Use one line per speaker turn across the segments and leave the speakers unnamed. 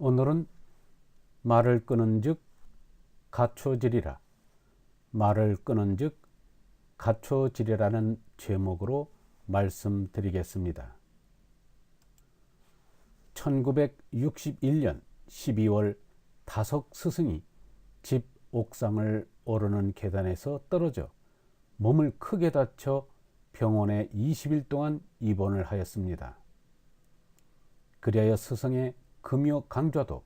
오늘은 말을 끊은즉 갖춰지리라, 말을 끊은즉 갖춰지리라는 제목으로 말씀드리겠습니다. 1961년 12월 다석 스승이 집 옥상을 오르는 계단에서 떨어져 몸을 크게 다쳐 병원에 20일 동안 입원을 하였습니다. 그리하여 스승의 금요 강좌도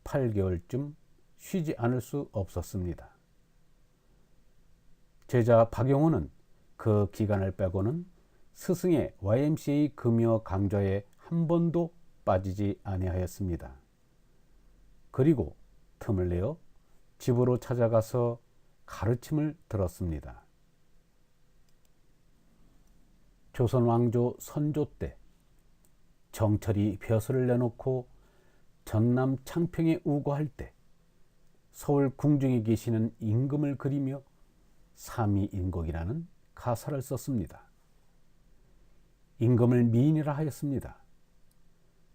8개월쯤 쉬지 않을 수 없었습니다. 제자 박용호는 그 기간을 빼고는 스승의 YMCA 금요 강좌에 한 번도 빠지지 아니하였습니다. 그리고 틈을 내어 집으로 찾아가서 가르침을 들었습니다. 조선 왕조 선조 때 정철이 벼슬을 내놓고 전남 창평에 우거할 때 서울 궁중에 계시는 임금을 그리며 삼위인곡이라는 가사를 썼습니다. 임금을 미인이라 하였습니다.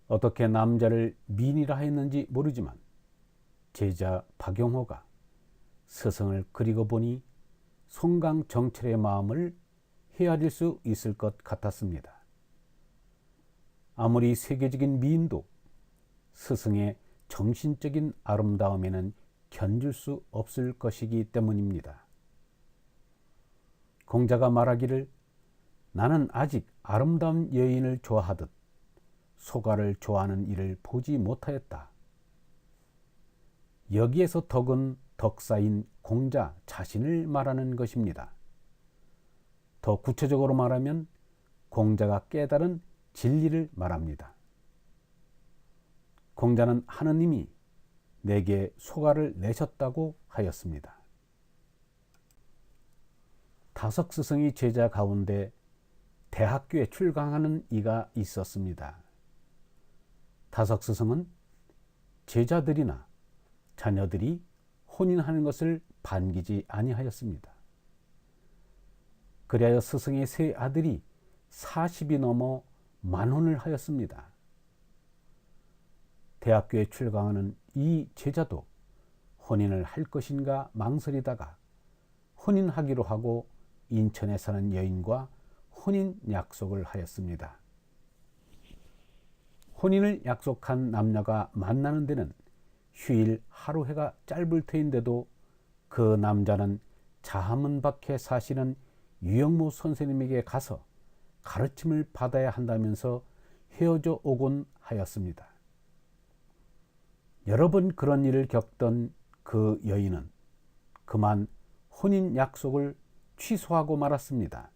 어떻게 남자를 미인이라 하였는지 모르지만 제자 박용호가 스승을 그리고 보니 송강 정철의 마음을 헤아릴 수 있을 것 같았습니다. 아무리 세계적인 미인도 스승의 정신적인 아름다움에는 견줄 수 없을 것이기 때문입니다. 공자가 말하기를 나는 아직 아름다운 여인을 좋아하듯 소가를 좋아하는 이를 보지 못하였다. 여기에서 덕은 덕사인 공자 자신을 말하는 것입니다. 더 구체적으로 말하면 공자가 깨달은 진리를 말합니다. 공자는 하느님이 내게 소가를 내셨다고 하였습니다. 다석 스승이 제자 가운데 대학교에 출강하는 이가 있었습니다. 다석 스승은 제자들이나 자녀들이 혼인하는 것을 반기지 아니하였습니다. 그리하여 스승의 세 아들이 40이 넘어 만혼을 하였습니다. 대학교에 출강하는 이 제자도 혼인을 할 것인가 망설이다가 혼인하기로 하고 인천에 사는 여인과 혼인 약속을 하였습니다. 혼인을 약속한 남녀가 만나는 데는 휴일 하루 해가 짧을 터인데도 그 남자는 자하문 밖에 사시는 유영모 선생님에게 가서 가르침을 받아야 한다면서 헤어져 오곤 하였습니다. 여러 번 그런 일을 겪던 그 여인은 그만 혼인 약속을 취소하고 말았습니다.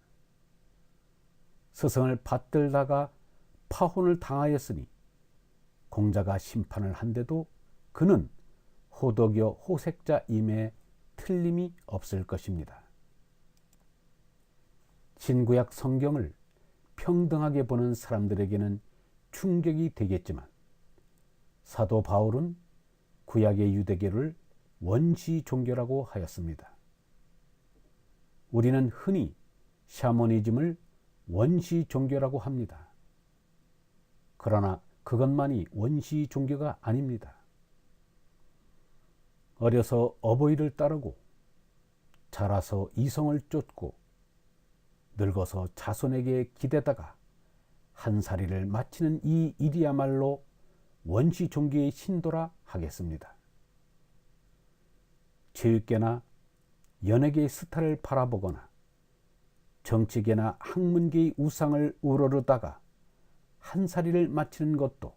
스승을 받들다가 파혼을 당하였으니 공자가 심판을 한데도 그는 호덕여 호색자임에 틀림이 없을 것입니다. 신구약 성경을 평등하게 보는 사람들에게는 충격이 되겠지만 사도 바울은 구약의 유대교를 원시 종교라고 하였습니다. 우리는 흔히 샤머니즘을 원시 종교라고 합니다. 그러나 그것만이 원시 종교가 아닙니다. 어려서 어버이를 따르고 자라서 이성을 쫓고 늙어서 자손에게 기대다가 한살이를 마치는 이 일이야말로 원시 종교의 신도라 하겠습니다. 체육계나 연예계의 스타를 바라보거나 정치계나 학문계의 우상을 우러르다가 한살이를 마치는 것도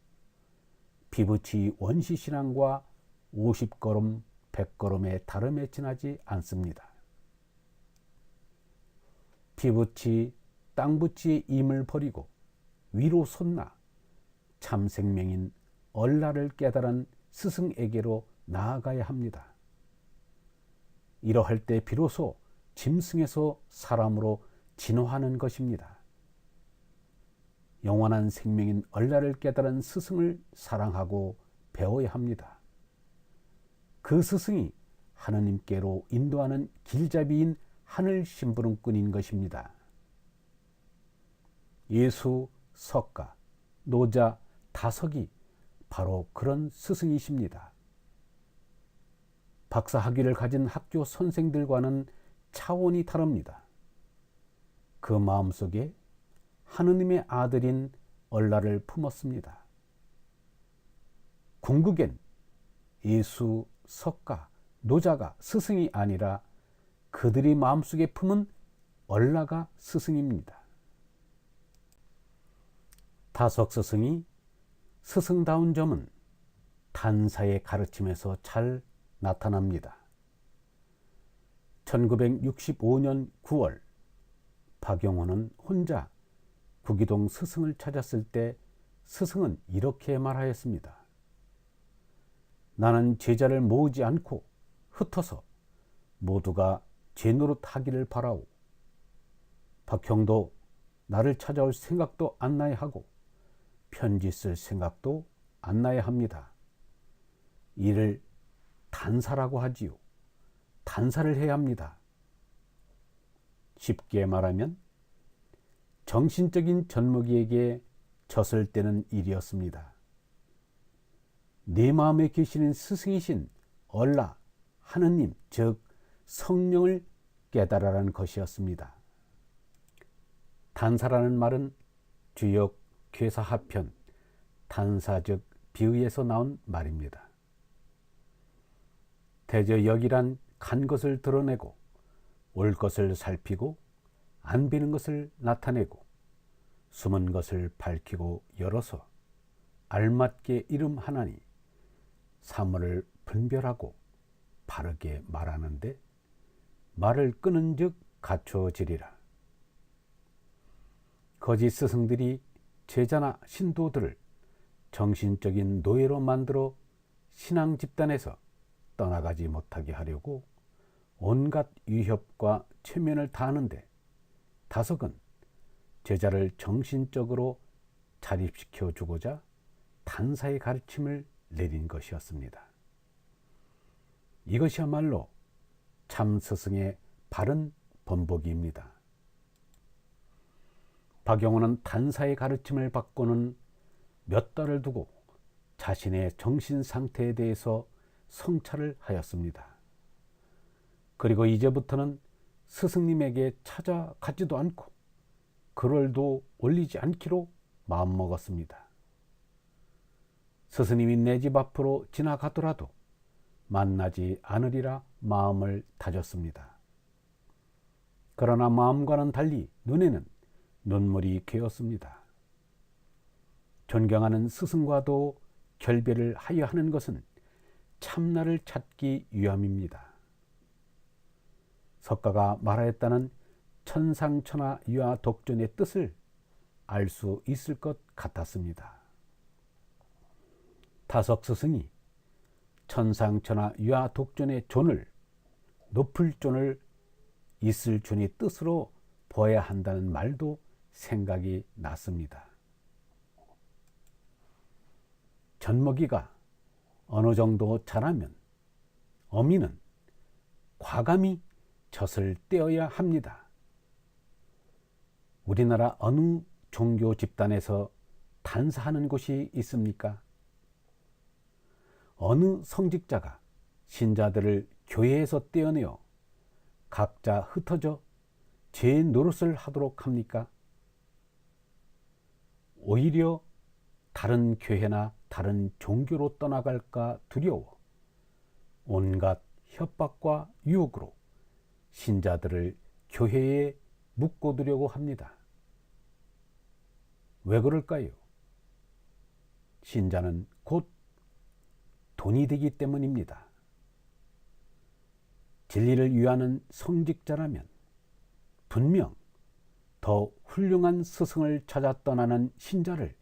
피부치 원시신앙과 50걸음 100걸음의 다름에 지나지 않습니다. 피부치 땅부치의 임을 버리고 위로 솟나 참 생명인 얼라를 깨달은 스승에게로 나아가야 합니다. 이러할 때 비로소 짐승에서 사람으로 진화하는 것입니다. 영원한 생명인 얼라를 깨달은 스승을 사랑하고 배워야 합니다. 그 스승이 하느님께로 인도하는 길잡이인 하늘 심부름꾼인 것입니다. 예수, 석가, 노자, 다석이 바로 그런 스승이십니다. 박사 학위를 가진 학교 선생들과는 차원이 다릅니다. 그 마음속에 하느님의 아들인 얼라를 품었습니다. 궁극엔 예수, 석가, 노자가 스승이 아니라 그들이 마음속에 품은 얼라가 스승입니다. 다석 스승이 스승다운 점은 단사의 가르침에서 잘 나타납니다. 1965년 9월 박용호는 혼자 구기동 스승을 찾았을 때 스승은 이렇게 말하였습니다. 나는 제자를 모으지 않고 흩어서 모두가 제 노릇하기를 바라오. 박형도 나를 찾아올 생각도 안 나야 하고 편지 쓸 생각도 안 나야 합니다. 이를 단사라고 하지요. 단사를 해야 합니다. 쉽게 말하면 정신적인 젖먹이에게 젖을 떼는 일이었습니다. 내 마음에 계시는 스승이신 얼라, 하느님, 즉 성령을 깨달으라는 것이었습니다. 단사라는 말은 주역 괴사 하편, 단사 즉 비의에서 나온 말입니다. 대저 역이란 간 것을 드러내고 올 것을 살피고 안 비는 것을 나타내고 숨은 것을 밝히고 열어서 알맞게 이름하나니 사물을 분별하고 바르게 말하는데 말을 끊은 즉 갖춰지리라. 거짓 스승들이 제자나 신도들을 정신적인 노예로 만들어 신앙 집단에서 떠나가지 못하게 하려고 온갖 위협과 체면을 다하는데 다석은 제자를 정신적으로 자립시켜 주고자 단사의 가르침을 내린 것이었습니다. 이것이야말로 참 스승의 바른 본보기입니다. 박용호는 단사의 가르침을 받고는 몇 달을 두고 자신의 정신 상태에 대해서 성찰을 하였습니다. 그리고 이제부터는 스승님에게 찾아가지도 않고 글을도 올리지 않기로 마음먹었습니다. 스승님이 내 집 앞으로 지나가더라도 만나지 않으리라 마음을 다졌습니다. 그러나 마음과는 달리 눈에는 눈물이 괴었습니다. 존경하는 스승과도 결별을 하여 하는 것은 참나를 찾기 위함입니다. 석가가 말하였다는 천상천하 유아 독존의 뜻을 알 수 있을 것 같았습니다. 다석 스승이 천상천하 유아 독존의 존을 높을 존을 있을 존의 뜻으로 보아야 한다는 말도 생각이 났습니다. 젖먹이가 어느 정도 자라면 어미는 과감히 젖을 떼어야 합니다. 우리나라 어느 종교 집단에서 단사하는 곳이 있습니까? 어느 성직자가 신자들을 교회에서 떼어내어 각자 흩어져 제 노릇을 하도록 합니까? 오히려 다른 교회나 다른 종교로 떠나갈까 두려워 온갖 협박과 유혹으로 신자들을 교회에 묶어두려고 합니다. 왜 그럴까요? 신자는 곧 돈이 되기 때문입니다. 진리를 위하는 성직자라면 분명 더 훌륭한 스승을 찾아 떠나는 신자를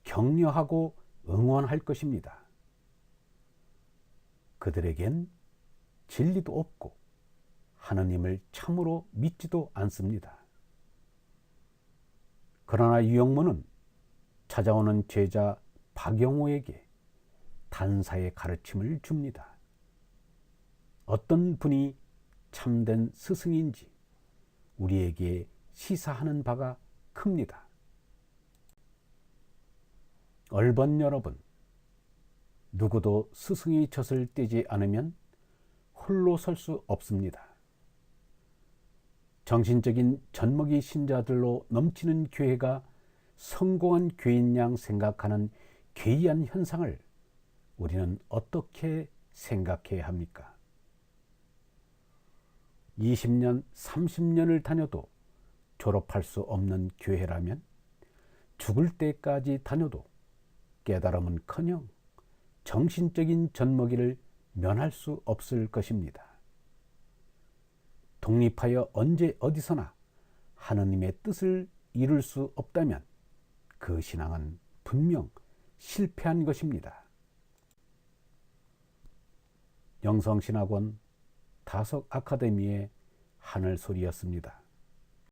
격려하고 응원할 것입니다. 그들에겐 진리도 없고 하느님을 참으로 믿지도 않습니다. 그러나 유영모는 찾아오는 제자 박용호에게 단사의 가르침을 줍니다. 어떤 분이 참된 스승인지 우리에게 시사하는 바가 큽니다. 얼번 여러분, 누구도 스승의 젖을 떼지 않으면 홀로 설 수 없습니다. 정신적인 젖먹이 신자들로 넘치는 교회가 성공한 교인 양 생각하는 괴이한 현상을 우리는 어떻게 생각해야 합니까? 20년, 30년을 다녀도 졸업할 수 없는 교회라면 죽을 때까지 다녀도 깨달음은커녕 정신적인 젖먹이를 면할 수 없을 것입니다. 독립하여 언제 어디서나 하느님의 뜻을 이룰 수 없다면 그 신앙은 분명 실패한 것입니다. 영성신학원 다석 아카데미의 하늘소리였습니다.